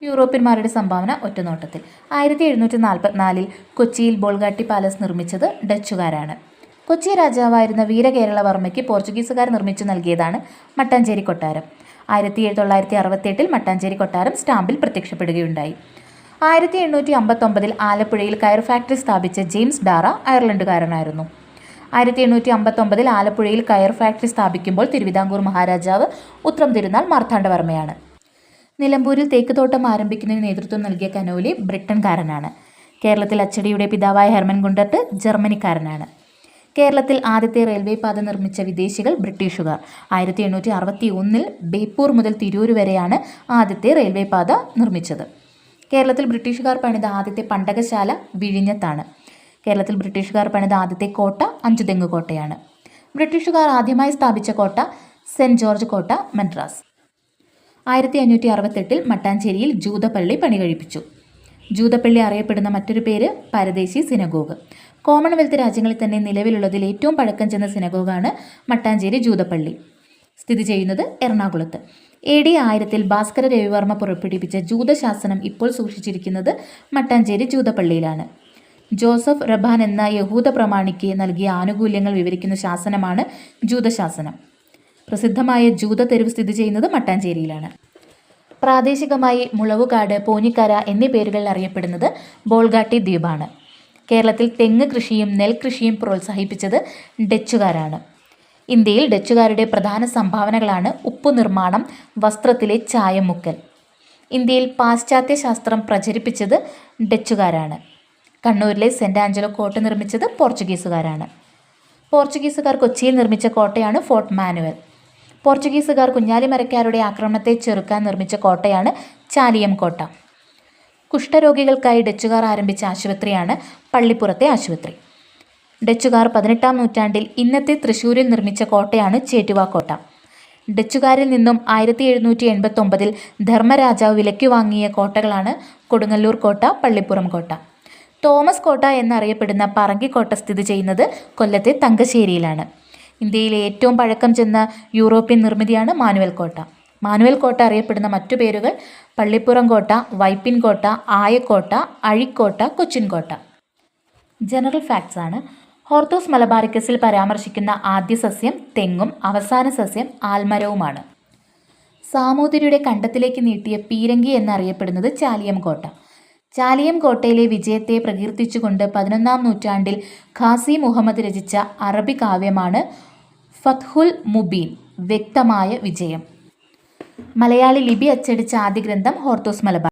യൂറോപ്യന്മാരുടെ സംഭാവന ഒറ്റനോട്ടത്തിൽ. 1744 കൊച്ചിയിൽ ബോൾഗാട്ടി പാലസ് നിർമ്മിച്ചത് ഡച്ചുകാരാണ്. കൊച്ചി രാജാവായിരുന്ന വീരകേരളവർമ്മയ്ക്ക് പോർച്ചുഗീസുകാർ നിർമ്മിച്ചു നൽകിയതാണ് മട്ടാഞ്ചേരി കൊട്ടാരം. 1768 മട്ടാഞ്ചേരി കൊട്ടാരം സ്റ്റാമ്പിൽ പ്രത്യക്ഷപ്പെടുകയുണ്ടായി. 1859 ആലപ്പുഴയിൽ കയർ ഫാക്ടറി സ്ഥാപിച്ച ജെയിംസ് ഡാറ അയർലൻഡുകാരനായിരുന്നു. 1859 ആലപ്പുഴയിൽ കയർ ഫാക്ടറി സ്ഥാപിക്കുമ്പോൾ തിരുവിതാംകൂർ മഹാരാജാവ് ഉത്രം തിരുനാൾ മാർത്താണ്ഡവർമ്മയാണ്. നിലമ്പൂരിൽ തേക്ക് തോട്ടം ആരംഭിക്കുന്നതിന് നേതൃത്വം നൽകിയ കനോലി ബ്രിട്ടൻകാരനാണ്. കേരളത്തിൽ അച്ചടിയുടെ പിതാവായ ഹെർമൻ ഗുണ്ടർട്ട് ജർമ്മനിക്കാരനാണ്. കേരളത്തിൽ ആദ്യത്തെ റെയിൽവേ പാത നിർമ്മിച്ച വിദേശികൾ ബ്രിട്ടീഷുകാർ. 1861 ബേപ്പൂർ മുതൽ തിരൂർ വരെയാണ് ആദ്യത്തെ റെയിൽവേ പാത നിർമ്മിച്ചത്. കേരളത്തിൽ ബ്രിട്ടീഷുകാർ പണിത ആദ്യത്തെ പണ്ടകശാല വിഴിഞ്ഞത്താണ്. കേരളത്തിൽ ബ്രിട്ടീഷുകാർ പണിത ആദ്യത്തെ കോട്ട അഞ്ചുതെങ്ങ് കോട്ടയാണ്. ബ്രിട്ടീഷുകാർ ആദ്യമായി സ്ഥാപിച്ച കോട്ട സെൻറ് ജോർജ് കോട്ട, മദ്രാസ്. 1568 മട്ടാഞ്ചേരിയിൽ ജൂതപ്പള്ളി പണി കഴിപ്പിച്ചു. ജൂതപ്പള്ളി അറിയപ്പെടുന്ന മറ്റൊരു പേര് പരദേശി സിനഗോഗ്. കോമൺവെൽത്ത് രാജ്യങ്ങളിൽ തന്നെ നിലവിലുള്ളതിൽ ഏറ്റവും പഴക്കം ചെന്ന സിനഗോഗാണ് മട്ടാഞ്ചേരി ജൂതപ്പള്ളി. സ്ഥിതി ചെയ്യുന്നത് എറണാകുളത്ത്. AD 1000 ഭാസ്കര രവിവർമ്മ പുറപ്പെടുവിപ്പിച്ച ജൂതശാസനം ഇപ്പോൾ സൂക്ഷിച്ചിരിക്കുന്നത് മട്ടാഞ്ചേരി ജൂതപ്പള്ളിയിലാണ്. ജോസഫ് റബാൻ എന്ന യഹൂദ പ്രമാണിക്ക് നൽകിയ ആനുകൂല്യങ്ങൾ വിവരിക്കുന്ന ശാസനമാണ് ജൂതശാസനം. പ്രസിദ്ധമായ ജൂത തെരുവ് സ്ഥിതി ചെയ്യുന്നത് മട്ടാഞ്ചേരിയിലാണ്. പ്രാദേശികമായി മുളവുകാട്, പോഞ്ഞിക്കര എന്നീ പേരുകളിൽ അറിയപ്പെടുന്നത് ബോൾഗാട്ടി ദ്വീപാണ്. കേരളത്തിൽ തെങ്ങ് കൃഷിയും നെൽകൃഷിയും പ്രോത്സാഹിപ്പിച്ചത് ഡച്ചുകാരാണ്. ഇന്ത്യയിൽ ഡച്ചുകാരുടെ പ്രധാന സംഭാവനകളാണ് ഉപ്പു നിർമ്മാണം, വസ്ത്രത്തിലെ ചായം മുക്കൽ. ഇന്ത്യയിൽ പാശ്ചാത്യ ശാസ്ത്രം പ്രചരിപ്പിച്ചത് ഡച്ചുകാരാണ്. കണ്ണൂരിലെ സെൻറ് ആഞ്ചലോ കോട്ട നിർമ്മിച്ചത് പോർച്ചുഗീസുകാരാണ്. പോർച്ചുഗീസുകാർ കൊച്ചിയിൽ നിർമ്മിച്ച കോട്ടയാണ് ഫോർട്ട് മാനുവൽ. പോർച്ചുഗീസുകാർ കുഞ്ഞാലിമരക്കാരുടെ ആക്രമണത്തെ ചെറുക്കാൻ നിർമ്മിച്ച കോട്ടയാണ് ചാലിയം കോട്ട. കുഷ്ഠരോഗികൾക്കായി ഡച്ചുകാർ ആരംഭിച്ച ആശുപത്രിയാണ് പള്ളിപ്പുറത്തെ ആശുപത്രി. ഡച്ചുകാർ 18-ാം നൂറ്റാണ്ടിൽ ഇന്നത്തെ തൃശ്ശൂരിൽ നിർമ്മിച്ച കോട്ടയാണ് ചേറ്റുവ കോട്ട. ഡച്ചുകാരിൽ നിന്നും 1789 ധർമ്മരാജാവ് വിലയ്ക്ക് വാങ്ങിയ കോട്ടകളാണ് കൊടുങ്ങല്ലൂർ കോട്ട, പള്ളിപ്പുറം കോട്ട. തോമസ് കോട്ട എന്നറിയപ്പെടുന്ന പറങ്കിക്കോട്ട സ്ഥിതി ചെയ്യുന്നത് കൊല്ലത്തെ തങ്കശ്ശേരിയിലാണ്. ഇന്ത്യയിലെ ഏറ്റവും പഴക്കം ചെന്ന യൂറോപ്യൻ നിർമ്മിതിയാണ് മാനുവൽ കോട്ട. മാനുവൽ കോട്ട അറിയപ്പെടുന്ന മറ്റു പേരുകൾ പള്ളിപ്പുറം കോട്ട, വൈപ്പിൻ കോട്ട, ആയക്കോട്ട, അഴിക്കോട്ട, കൊച്ചിൻ കോട്ട. ജനറൽ ഫാക്ട്സ് ആണ്. ഹോർത്തൂസ് മലബാറിക്കസിൽ പരാമർശിക്കുന്ന ആദ്യ സസ്യം തെങ്ങും അവസാന സസ്യം ആൽമരവുമാണ്. സാമൂതിരിയുടെ കണ്ടത്തിലേക്ക് നീട്ടിയ പീരങ്കി എന്നറിയപ്പെടുന്നത് ചാലിയം കോട്ട. ചാലിയം കോട്ടയിലെ വിജയത്തെ പ്രകീർത്തിച്ചുകൊണ്ട് 11-ാം നൂറ്റാണ്ടിൽ ഖാസി മുഹമ്മദ് രചിച്ച അറബി കാവ്യമാണ് ഫത്ഹുൽ മുബീൻ, വ്യക്തമായ വിജയം. മലയാളി ലിപി അച്ചടിച്ച ആദ്യ ഗ്രന്ഥം ഹോർത്തൂസ് മലബാർ.